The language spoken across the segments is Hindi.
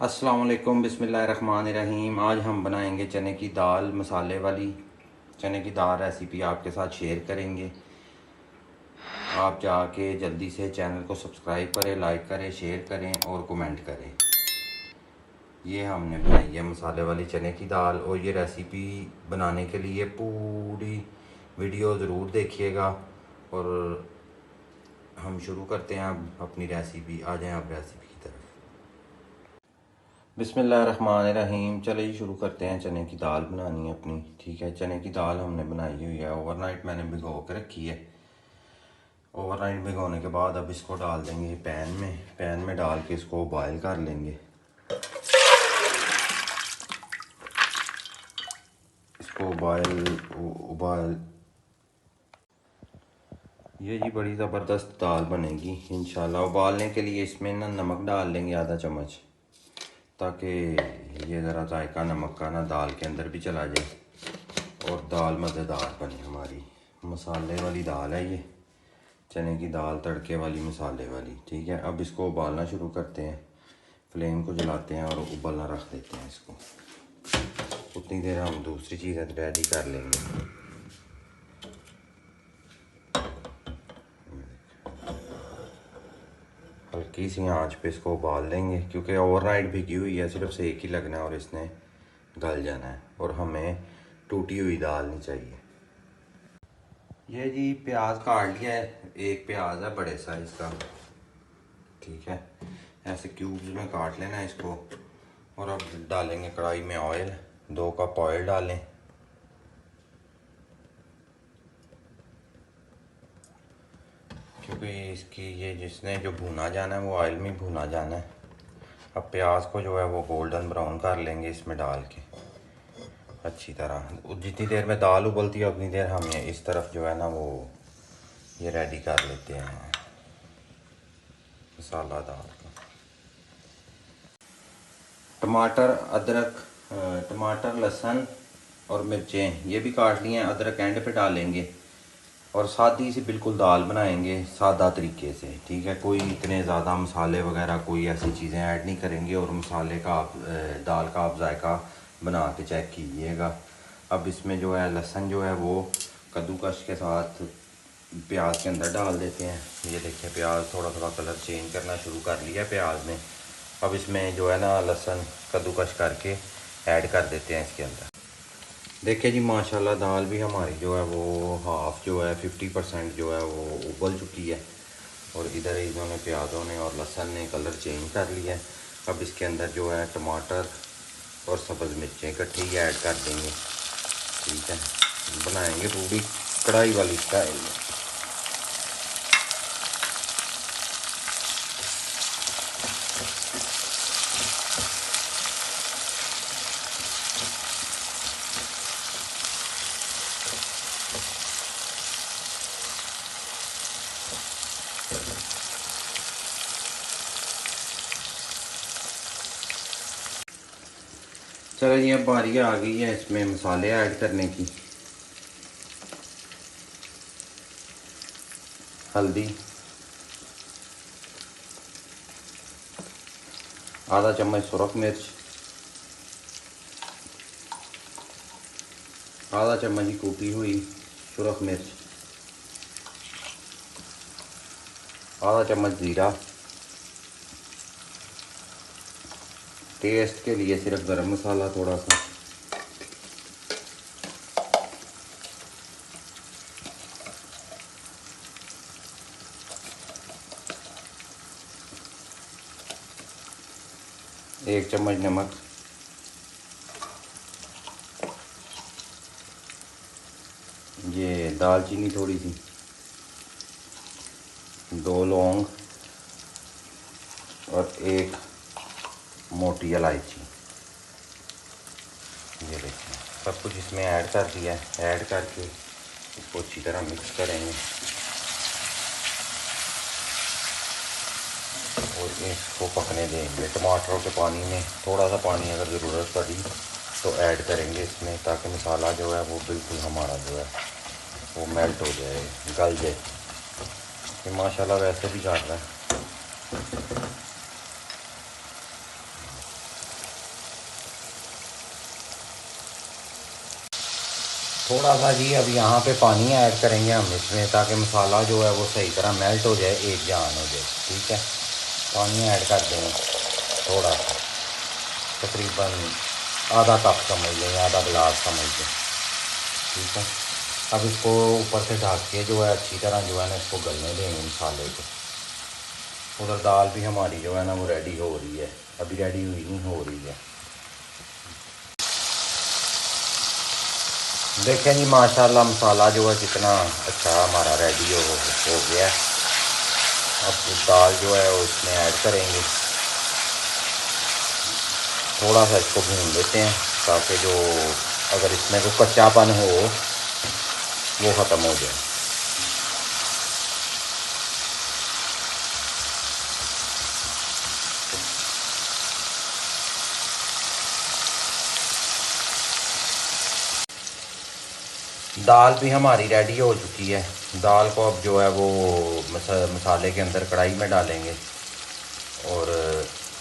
अस्सलाम वालेकुम बिस्मिल्लाहिर्रहमानिर्रहीम। आज हम बनाएंगे चने की दाल मसाले वाली चने की दाल रेसिपी आपके साथ शेयर करेंगे। आप जाके जल्दी से चैनल को सब्सक्राइब करें, लाइक करें, शेयर करें और कमेंट करें। ये हमने बनाई है मसाले वाली चने की दाल, और ये रेसिपी बनाने के लिए पूरी वीडियो ज़रूर देखिएगा। और हम शुरू करते हैं अब अपनी रेसिपी। आ जाएं आप रेसिपी की तरफ। बिस्मिल्लाहिर्रहमानिर्रहीम। चले जी शुरू करते हैं। चने की दाल बनानी है अपनी, ठीक है। चने की दाल हमने बनाई हुई है, ओवरनाइट मैंने भिगो के रखी है। ओवरनाइट भिगोने के बाद अब इसको डाल देंगे पैन में डाल के इसको बॉयल कर लेंगे। इसको उबाल ये जी बड़ी ज़बरदस्त दाल बनेगी इंशाल्लाह। उबालने के लिए इसमें ना नमक डाल लेंगे आधा चम्मच, ताकि ये ज़रा जायका नमक का ना दाल के अंदर भी चला जाए और दाल मज़ेदार बने हमारी। मसाले वाली दाल है ये, चने की दाल तड़के वाली मसाले वाली, ठीक है। अब इसको उबालना शुरू करते हैं। फ्लेम को जलाते हैं और उबलना रख देते हैं इसको। उतनी देर हम दूसरी चीज़ें रेडी कर लेंगे। हल्की सी आंच पे इसको उबाल लेंगे, क्योंकि ओवरनाइट भिगी हुई है, सिर्फ सेक ही लगना है और इसने गल जाना है। और हमें टूटी हुई दाल नहीं चाहिए। ये जी प्याज काट लिया है, एक प्याज है बड़े साइज का, ठीक है। ऐसे क्यूब्स में काट लेना है इसको। और अब डालेंगे कढ़ाई में ऑयल, 2 कप ऑयल डालें। क्योंकि इसकी ये जिसने जो भुना जाना है वो ऑयल में भुना जाना है। अब प्याज को जो है वो गोल्डन ब्राउन कर लेंगे इसमें डाल के अच्छी तरह। जितनी देर में दाल उबलती है उतनी देर हम ये इस तरफ जो है ना वो ये रेडी कर लेते हैं मसाला दाल का। टमाटर, अदरक, टमाटर, लहसुन और मिर्चें ये भी काट लिए हैं, अदरक एंड पे डालेंगे। और सादी सी बिल्कुल दाल बनाएंगे सादा तरीके से, ठीक है। कोई इतने ज़्यादा मसाले वगैरह कोई ऐसी चीज़ें ऐड नहीं करेंगे। और मसाले का आप दाल का आप जायका बना के चेक कीजिएगा। अब इसमें जो है लहसुन जो है वो कद्दूकस के साथ प्याज के अंदर डाल देते हैं। ये देखिए प्याज थोड़ा थोड़ा कलर चेंज करना शुरू कर लिया प्याज ने। अब इसमें जो है ना लहसुन कद्दूकस करके ऐड कर देते हैं इसके अंदर। देखिए जी माशाल्लाह दाल भी हमारी जो है वो हाफ़ जो है 50% जो है वो उबल चुकी है। और इधर इन्होंने प्याज़ों ने और लहसुन ने कलर चेंज कर लिया है। अब इसके अंदर जो है टमाटर और सब्ज़ मिर्चें इकट्ठी ही ऐड कर देंगे, ठीक है। बनाएंगे पूरी कढ़ाई वाली स्टाइल में। चलो ये अब बारी आ गई है इसमें मसाले ऐड करने की। हल्दी, आधा चम्मच सुरख मिर्च, आधा चम्मच की कूटी हुई सुरख मिर्च, आधा चम्मच ज़ीरा, टेस्ट के लिए सिर्फ गरम मसाला थोड़ा सा, एक चम्मच नमक, ये दालचीनी थोड़ी सी, 2 लौंग और 1 मोटी इलायची। ये देखिए सब कुछ इसमें ऐड कर दिया है। ऐड करके इसको अच्छी तरह मिक्स करेंगे और इसको पकने देंगे। टमाटरों के पानी में थोड़ा सा पानी अगर ज़रूरत पड़ी तो ऐड करेंगे इसमें, ताकि मसाला जो है वो बिल्कुल हमारा जो है वो मेल्ट हो जाए, गल जाए। ये माशाल्लाह वैसे भी गल रहा है। थोड़ा सा जी अब यहाँ पे पानी ऐड करेंगे हम इसमें, ताकि मसाला जो है वो सही तरह मेल्ट हो जाए, एक जान हो जाए। ठीक है, पानी ऐड कर देंगे थोड़ा सा, तकरीबन आधा कप समझ लें, आधा गिलास समझ लें। ठीक है, अब इसको ऊपर से ढक के जो है अच्छी तरह जो है ना इसको गलने देंगे मसाले को। उधर दाल भी हमारी जो है ना वो रेडी हो रही है, अभी रेडी हुई नहीं, हो रही है। देखें जी माशाल्लाह मसाला जो है कितना अच्छा हमारा रेडी हो गया है। अब दाल जो है वो इसमें ऐड करेंगे, थोड़ा सा इसको भून लेते हैं ताकि जो अगर इसमें कोई कच्चापन हो वो ख़त्म हो जाए। दाल भी हमारी रेडी हो चुकी है। दाल को अब जो है वो मसाले के अंदर कढ़ाई में डालेंगे और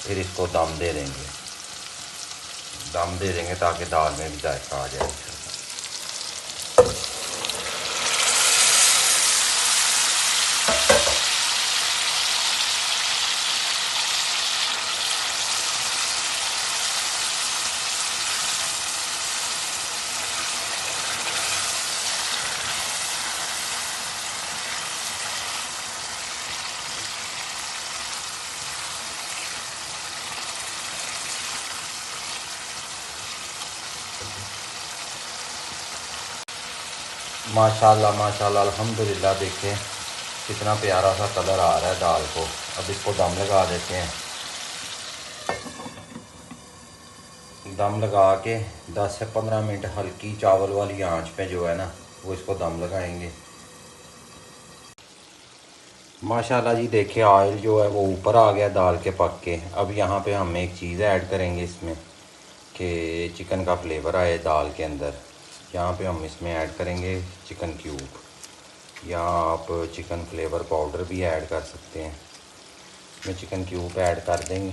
फिर इसको दम दे देंगे ताकि दाल में भी जायका आ जाए। माशाल्लाह माशाल्लाह अल्हम्दुलिल्लाह, देखें कितना प्यारा सा कलर आ रहा है दाल को। अब इसको दम लगा देते हैं। दम लगा के 10 से 15 मिनट हल्की चावल वाली आंच पे जो है ना वो इसको दम लगाएंगे। माशाल्लाह जी देखिए ऑयल जो है वो ऊपर आ गया दाल के पक के। अब यहाँ पे हम एक चीज़ ऐड करेंगे इसमें कि चिकन का फ्लेवर आए दाल के अंदर। यहाँ पे हम इसमें ऐड करेंगे चिकन क्यूब, या आप चिकन फ्लेवर पाउडर भी ऐड कर सकते हैं। इसमें चिकन क्यूब ऐड कर देंगे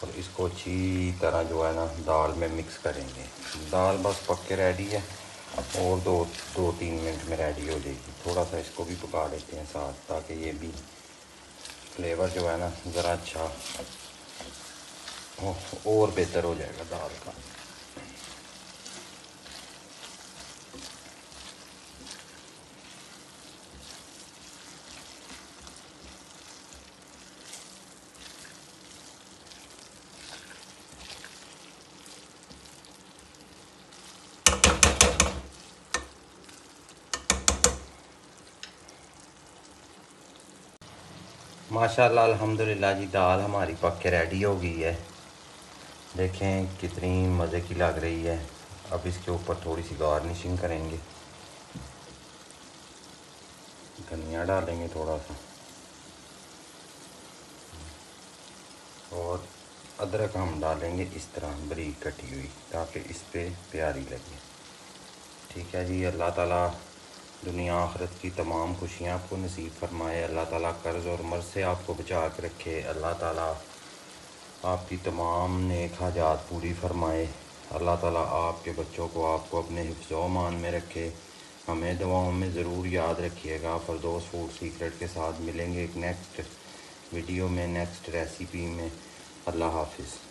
और इसको अच्छी तरह जो है ना दाल में मिक्स करेंगे। दाल बस पक के रेडी है और दो तीन मिनट में रेडी हो जाएगी। थोड़ा सा इसको भी पका देते हैं साथ, ताकि ये भी फ्लेवर जो है ना ज़रा अच्छा और बेहतर हो जाएगा दाल का। माशाल्लाह अल्हम्दुलिल्लाह जी, दाल हमारी पक के रेडी हो गई है। देखें कितनी मज़े की लग रही है। अब इसके ऊपर थोड़ी सी गार्निशिंग करेंगे, धनिया डालेंगे थोड़ा सा, और अदरक हम डालेंगे इस तरह बारीक कटी हुई, ताकि इस पे प्यारी लगे। ठीक है जी, अल्लाह ताला दुनिया आखिरत की तमाम खुशियाँ आपको नसीब फरमाए। अल्लाह ताला कर्ज़ और मर्ज़ से आपको बचा के रखे। अल्लाह ताला आपकी तमाम नेक हाजात पूरी फरमाए। अल्लाह ताला आपके बच्चों को आपको अपने हिफ्ज़ व अमान में रखे। हमें दुआओं में ज़रूर याद रखिएगा। फ़रदौस फूड सीक्रेट के साथ मिलेंगे एक नेक्स्ट वीडियो में, नेक्स्ट रेसिपी में। अल्लाह हाफिज़।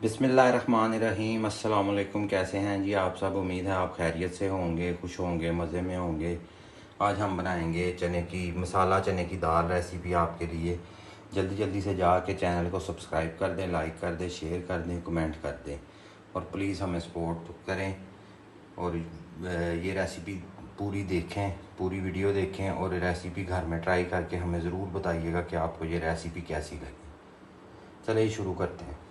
बिस्मिल्लाहिर्रहमानिर्रहीम। अस्सलाम वालेकुम। कैसे हैं जी आप सब? उम्मीद है आप खैरियत से होंगे, खुश होंगे, मज़े में होंगे। आज हम बनाएंगे मसाला चने की दाल रेसिपी आपके लिए। जल्दी जल्दी से जाके चैनल को सब्सक्राइब कर दें, लाइक कर दें, शेयर कर दें, कमेंट कर दें, और प्लीज़ हमें सपोर्ट करें। और ये रेसिपी पूरी देखें, पूरी वीडियो देखें, और रेसिपी घर में ट्राई करके हमें ज़रूर बताइएगा कि आपको ये रेसिपी कैसी लगी। चलिए शुरू करते हैं।